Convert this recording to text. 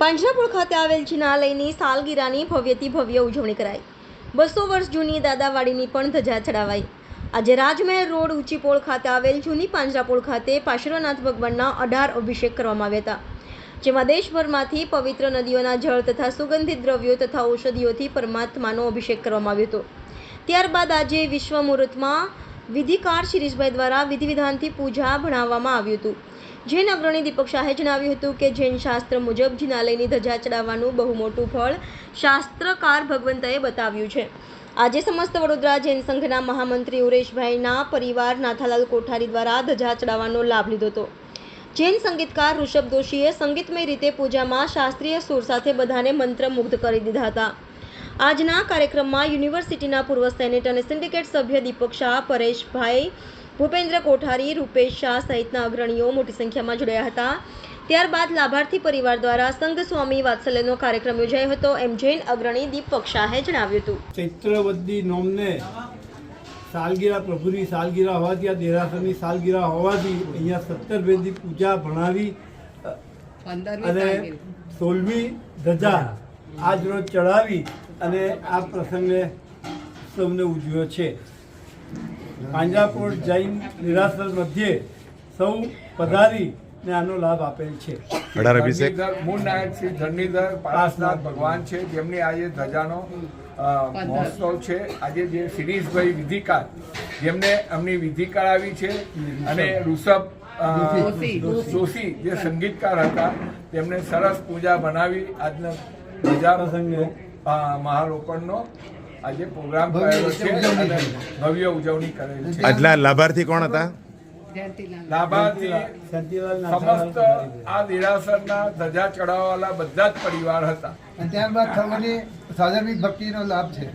પાંજરાપોળ ખાતે આવેલ જિનાલયની સાલગીરાની ભવ્યથી ભવ્ય ઉજવણી કરાઈ। 200 વર્ષ જૂની દાદાવાડીની પણ ધજા ચડાવાઈ। આજે રાજમહેલ રોડ ઊંચીપોળ ખાતે આવેલ જૂની પાંજરાપોળ ખાતે પાર્શ્વનાથ ભગવાનના 18 અભિષેક કરવામાં આવ્યા હતા, જેમાં દેશભરમાંથી પવિત્ર નદીઓના જળ તથા સુગંધિત દ્રવ્યો તથા ઔષધિઓથી પરમાત્માનો અભિષેક કરવામાં આવ્યો હતો। ત્યારબાદ આજે વિશ્વ મુહૂર્તમાં વિધિકાર શિરીષભાઈ દ્વારા વિધિ વિધાનથી પૂજા ભણાવવામાં આવ્યું હતું। જૈન અગ્રણી દીપક શાહે જણાવ્યું હતું કે જૈન શાસ્ત્ર મુજબ જિનાલયની ધજા ચડાવવાનું બહુ મોટું ફળ શાસ્ત્રકાર ભગવંતએ બતાવ્યું છે। આજે સમસ્ત વડોદરા જૈન સંઘના મહામંત્રી ઉરેશભાઈના પરિવાર નાથાલાલ કોઠારી દ્વારા ધજા ચડાવવાનો લાભ લીધો હતો। જૈન સંગીતકાર ઋષભ દોશીએ સંગીતમય રીતે પૂજામાં શાસ્ત્રીય સુર સાથે બધાને મંત્રમુગ્ધ કરી દીધા હતા। આજના કાર્યક્રમમાં યુનિવર્સિટીના પૂર્વ સેનેટ અને સિન્ડિકેટ સભ્ય દીપક શાહ, પરેશભાઈ, ભૂપેન્દ્ર કોઠારી, રૂપેશ શાહ સહિતના અગ્રણીઓ મોટી સંખ્યામાં જોડાયા હતા। ત્યારબાદ લાભાર્થી પરિવાર દ્વારા સંઘ સ્વામી વાત્સલ્યનો કાર્યક્રમ યોજાયો હતો, એમ જૈન અગ્રણી દીપક શાહે જણાવ્યું હતું। ચૈત્રવદી નોમને સાલગીરા પ્રભુની સાલગીરા હોવાથી, આ દેરાસરની સાલગીરા હોવાથી અહીંયા 17 વેદી પૂજા ભણાવી અને 16મી ધજા આજનો ચડાવી અને આ પ્રસંગને સૌને ઉજવ્યો છે। પાંજરાપોળ જૈન નિરાસર મધ્યે સૌ પધારી ને આનો લાભ આપેલ છે। મૂળ નાયક શ્રી ધરણીધર પારસનાથ ભગવાન છે, જેમની આજે ધજાનો મહોત્સવ છે। આજે જે શિરીષભાઈ વિધિકાર, જેમને એમની વિધિ કરાવી છે, અને ઋષભ જોશી જે સંગીતકાર હતા, તેમને સરસ પૂજા બનાવી આજનો ધજા પ્રસંગે મહારોપણનો આજે પ્રોગ્રામ કરેલો છે અને ભવ્ય ઉજવણી કરેલી છે। આજના લાભાર્થી કોણ હતા? લાભાર્થી સમસ્ત આ દેરાસરના ધજા ચડાવવાવાળા બધા જ પરિવાર હતા। અને ત્યારબાદ સર્વની સાધર્મિક ભક્તિનો લાભ છે।